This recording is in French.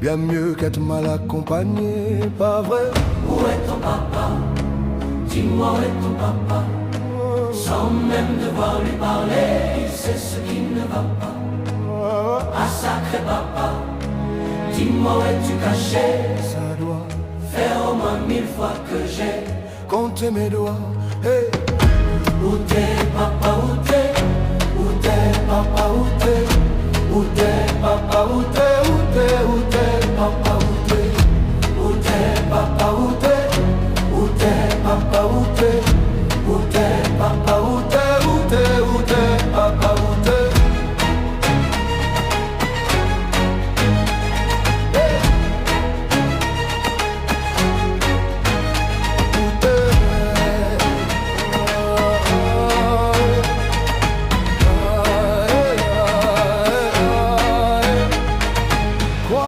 bien mieux qu'être mal accompagné, pas vrai? Où est ton papa? Dis-moi où est ton papa? Sans même devoir lui parler, il sait ce qui ne va pas. Ah sacré papa, dis-moi où es-tu caché? Ça doit faire au moins 1000 fois que j'ai compté mes doigts. Hey. Où t'es papa, où t'es? Où t'es papa, où t'es? Où t'es papa, où t'es?